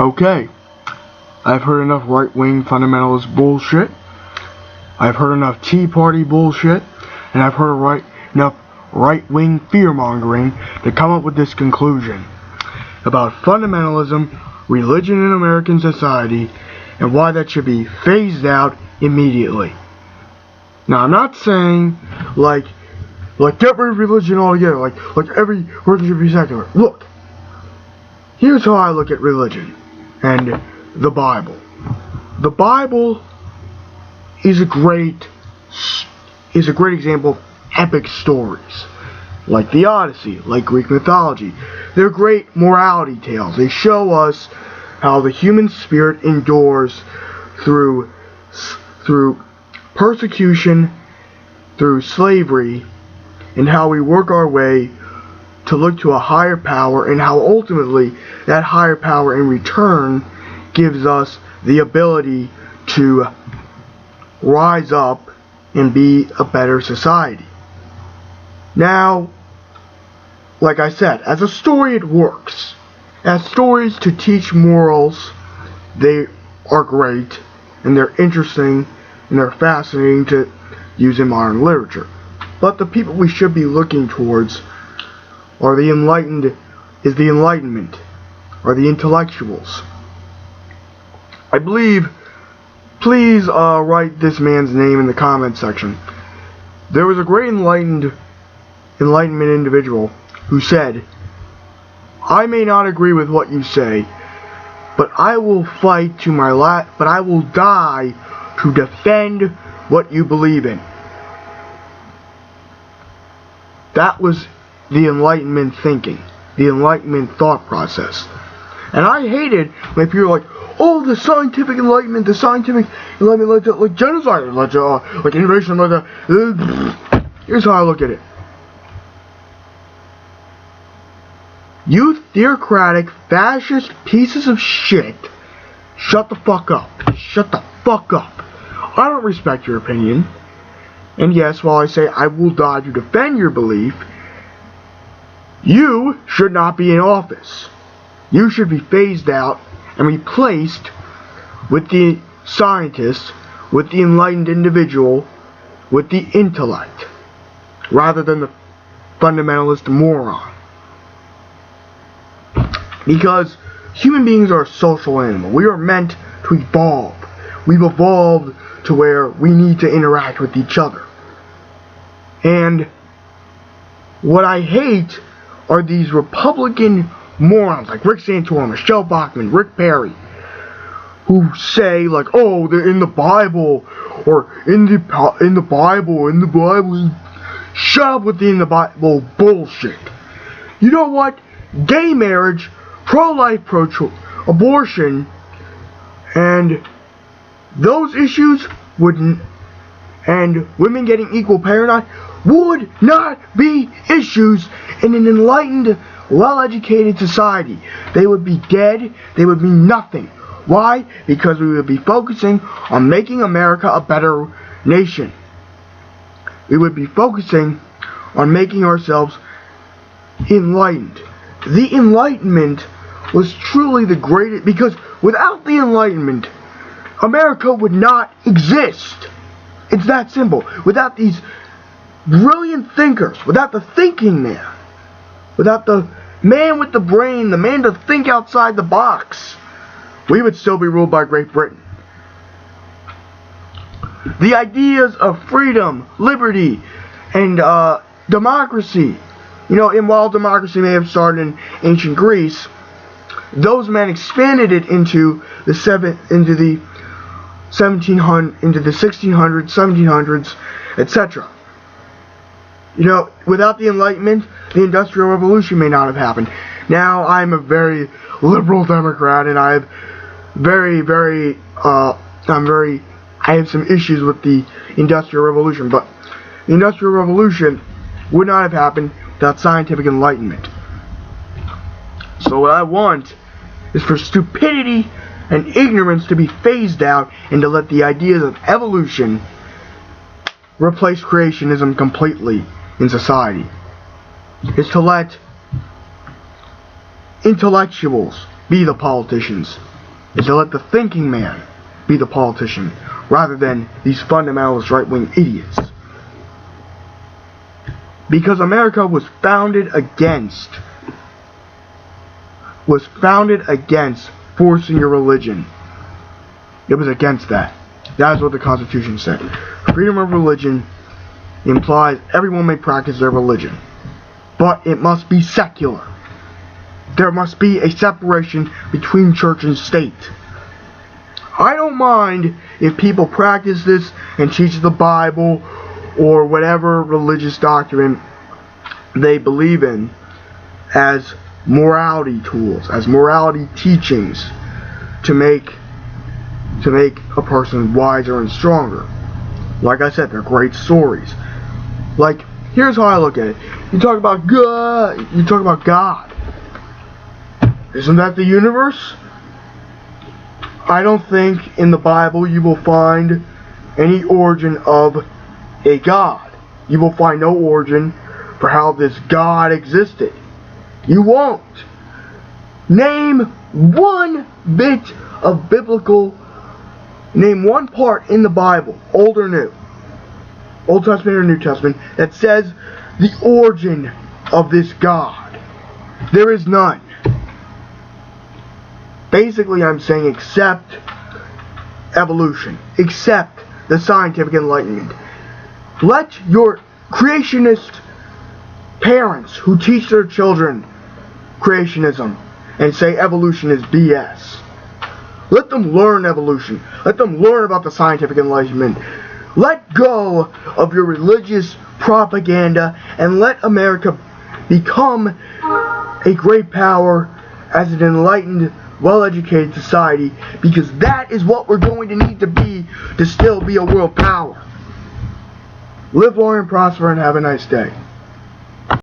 Okay, I've heard enough right-wing fundamentalist bullshit. I've heard enough Tea Party bullshit, and I've heard enough right-wing fear-mongering to come up with this conclusion about fundamentalism, religion in American society, and why that should be phased out immediately. Now, I'm not saying, like get rid of religion altogether, like every religion should be secular. Look, here's how I look at religion and the Bible. The Bible is a great example of epic stories, like the Odyssey, like Greek mythology. They're great morality tales. They show us how the human spirit endures through persecution, through slavery, and how we work our way to look to a higher power, and how ultimately that higher power in return gives us the ability to rise up and be a better society. Now, like I said, as a story it works. As stories to teach morals, they are great, and they're interesting, and they're fascinating to use in modern literature. But the people we should be looking towards are the Enlightenment, or the intellectuals. I believe, please write this man's name in the comment section. There was a great Enlightenment individual who said, "I may not agree with what you say, but I will fight to my but I will die to defend what you believe in." That was the Enlightenment thinking, the Enlightenment thought process. And I hated when people are like, "Oh, the scientific Enlightenment, like genocide, like innovation, like that." Here's how I look at it. You theocratic, fascist pieces of shit, shut the fuck up. Shut the fuck up. I don't respect your opinion. And yes, while I say I will die to defend your belief, you should not be in office. You should be phased out and replaced with the scientist, with the enlightened individual, with the intellect, rather than the fundamentalist moron. Because human beings are a social animal. We are meant to evolve. We've evolved to where we need to interact with each other. And what I hate are these Republican morons like Rick Santorum, Michelle Bachmann, Rick Perry, who say like, "Oh, they're in the Bible," or in the Bible. Shut up with the in the Bible bullshit. You know what? Gay marriage, pro-life, abortion, and those issues and women getting equal pay or not, would not be issues in an enlightened, well-educated society. They would be dead. They would be nothing. Why? Because we would be focusing on making America a better nation. We would be focusing on making ourselves enlightened. The Enlightenment was truly the greatest, because without the Enlightenment, America would not exist. It's that simple. Without these brilliant thinkers, without the thinking man, without the man with the brain, the man to think outside the box, we would still be ruled by Great Britain. The ideas of freedom, liberty, and democracy, and while democracy may have started in ancient Greece, those men expanded it into the 1600s, 1700s, etc. Without the Enlightenment, the Industrial Revolution may not have happened. Now, I'm a very liberal Democrat, and I have some issues with the Industrial Revolution, but the Industrial Revolution would not have happened without scientific enlightenment. So what I want is for stupidity and ignorance to be phased out, and to let the ideas of evolution replace creationism completely in society. Is to let intellectuals be the politicians, is to let the thinking man be the politician, rather than these fundamentalist right-wing idiots. Because America was founded against forcing your religion. It was against that. That is what the Constitution said. Freedom of religion implies everyone may practice their religion, but it must be secular. There must be a separation between church and state. I don't mind if people practice this and teach the Bible or whatever religious doctrine they believe in as morality tools, as morality teachings to make a person wiser and stronger. Like I said, they're great stories. Like, here's how I look at it. You talk about God. Isn't that the universe? I don't think in the Bible you will find any origin of a God. You will find no origin for how this God existed. You won't. Name one bit of name one part in the Bible, Old or New, Old Testament or New Testament, that says the origin of this God. There is none. Basically, I'm saying accept evolution, accept the scientific enlightenment. Let your creationist parents who teach their children creationism and say evolution is BS. Let them learn evolution. Let them learn about the scientific enlightenment. Let go of your religious propaganda and let America become a great power as an enlightened, well-educated society, because that is what we're going to need to be to still be a world power. Live long and prosper and have a nice day.